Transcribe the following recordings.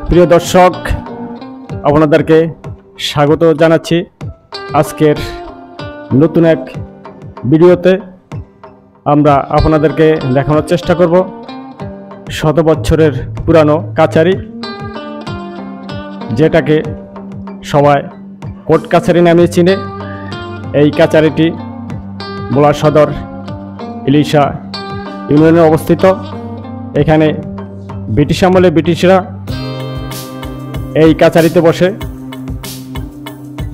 প্রিয় দর্শক, আপনাদেরকে স্বাগত জানাচ্ছি আজকের নতুন এক ভিডিওতে। আমরা আপনাদেরকে দেখানোর চেষ্টা করব শত বছরের পুরানো কাছারি, যেটাকে সবাই কোর্ট কাছারি নামে চিনে। এই কাছারিটি ভোলা সদর ইলিশা ইউনিয়নে অবস্থিত। এখানে ব্রিটিশ আমলে ব্রিটিশরা এই কাছারিতে বসে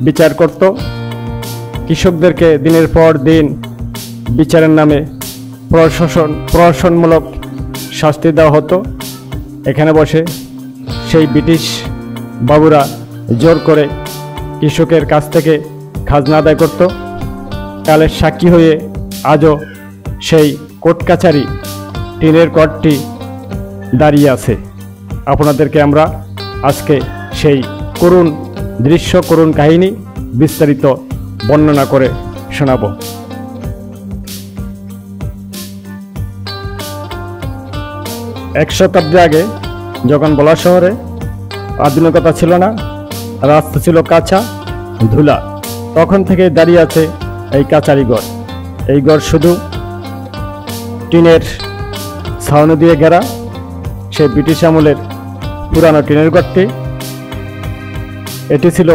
বিচার করত। কৃষকদেরকে দিনের পর দিন বিচারের নামে প্রহসনমূলক শাস্তি দেওয়া হতো। এখানে বসে সেই ব্রিটিশ বাবুরা জোর করে কৃষকের কাছ থেকে খাজনা আদায় করত। কালের সাক্ষী হয়ে আজও সেই কোর্ট কাছারি টিনের কোর্টটি দাঁড়িয়ে আছে। আপনাদেরকে আমরা আজকে সেই করুণ দৃশ্য, করুণ কাহিনী বিস্তারিত বর্ণনা করে শোনাব। এক শতাব্দী আগে যখন ভোলা শহরে আধুনিকতা ছিল না, রাস্তা ছিল কাঁচা ধুলা, তখন থেকে দাঁড়িয়ে আছে এই কাছারি ঘর। এই ঘর শুধু টিনের ছাউনি দিয়ে ঘেরা। সেই ব্রিটিশ আমলের পুরানো টিনের ঘরটি, এটি ছিল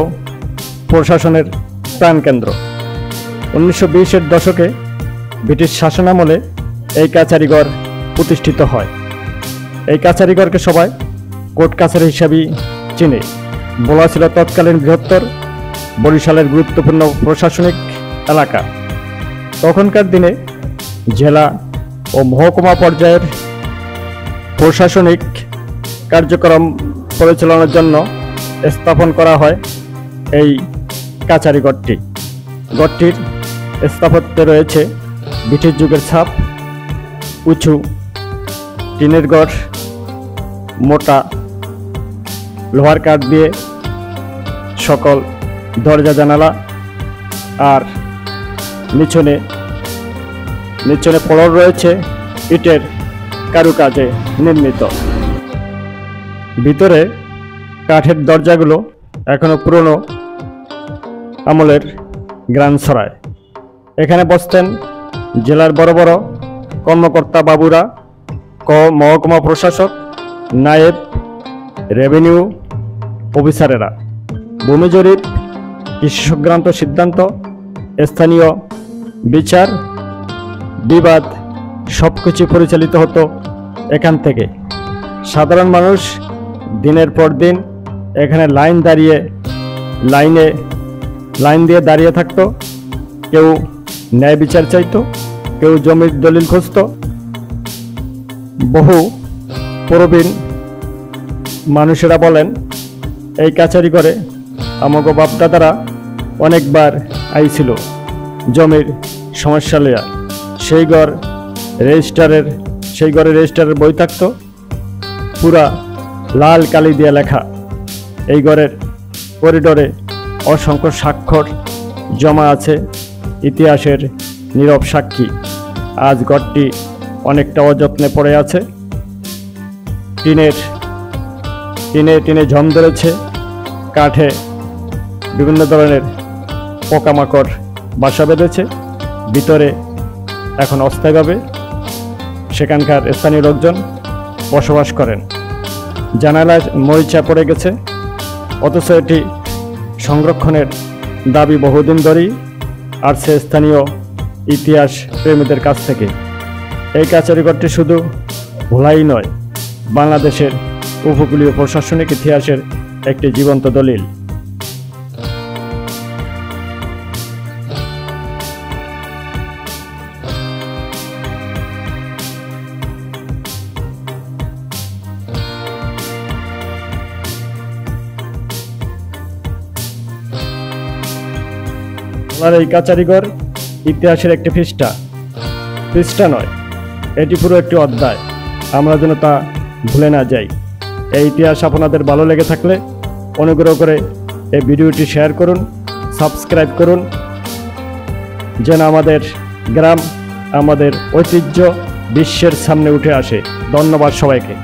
প্রশাসনের প্রাণকেন্দ্র। 1920-এর দশকে ব্রিটিশ শাসনামলে এই কাছারিঘর প্রতিষ্ঠিত হয়। এই কাছারিঘরকে সবাই কোর্ট কাছারি হিসাবেই চিনে। ভোলা ছিল তৎকালীন বৃহত্তর বরিশালের গুরুত্বপূর্ণ প্রশাসনিক এলাকা। তখনকার দিনে জেলা ও মহকুমা পর্যায়ের প্রশাসনিক কার্যক্রম পরিচালনার জন্য স্থাপন করা হয় এই কাছারি ঘরটি। ঘরটির স্থাপত্যে রয়েছে ব্রিটিশ যুগের ছাপ। উঁচু টিনের ঘর, মোটা লোহার কাঠ দিয়ে সকল দরজা জানালা, আর নিচনে ফলক রয়েছে ইটের কারুকাজে নির্মিত। ভিতরে কাঠের দরজাগুলো এখনো পুরনো আমলের গ্রান ছড়ায়। এখানে বসতেন জেলার বড় বড় কর্মকর্তা বাবুরা, মহকুমা প্রশাসক, নায়েব, রেভিনিউ অফিসারেরা। ভূমি জরিপ, কৃষি সংক্রান্ত সিদ্ধান্ত, স্থানীয় বিচার বিবাদ সবকিছু পরিচালিত হতো এখান থেকে। সাধারণ মানুষ দিনের পর দিন এখানে লাইন দিয়ে দাঁড়িয়ে থাকতো। কেউ ন্যায় বিচার চাইতো, কেউ জমির দলিল খুঁজত। বহু প্রবীণ মানুষেরা বলেন, এই কাছারি ঘরে আমাগো বাপদাদারা অনেকবার আইছিল জমির সমস্যা লইয়া। সেই ঘরে রেজিস্টারের বই থাকতো, পুরা লাল কালি দিয়ে লেখা। এই ঘরের করিডোরে অসংখ্য স্বাক্ষর জমা আছে, ইতিহাসের নীরব সাক্ষী। আজ ঘরটি অনেকটা অযত্নে পড়ে আছে। টিনে ঝম ধরেছে, কাঠে বিভিন্ন ধরনের পোকামাকড় বাসা বেঁধেছে। ভিতরে এখন অস্থায়ীভাবে সেখানকার স্থানীয় লোকজন বসবাস করেন। জানালায় মরিচা পড়ে গেছে, অথচ এটি সংরক্ষণের দাবি বহুদিন ধরেই আসছে স্থানীয় ইতিহাস প্রেমীদের কাছ থেকে। এই কাছারিঘরটি শুধু ভোলাই নয়, বাংলাদেশের উপকূলীয় প্রশাসনিক ইতিহাসের একটি জীবন্ত দলিল। এই কাছারিঘর ইতিহাসের একটি পৃষ্ঠা নয়, এটি পুরো একটি অধ্যায়। আমরা যেন তা ভুলে না যাই। এই ইতিহাস আপনাদের ভালো লেগে থাকলে অনুগ্রহ করে এই ভিডিওটি শেয়ার করুন, সাবস্ক্রাইব করুন, যেন আমাদের গ্রাম, আমাদের ঐতিহ্য বিশ্বের সামনে উঠে আসে। ধন্যবাদ সবাইকে।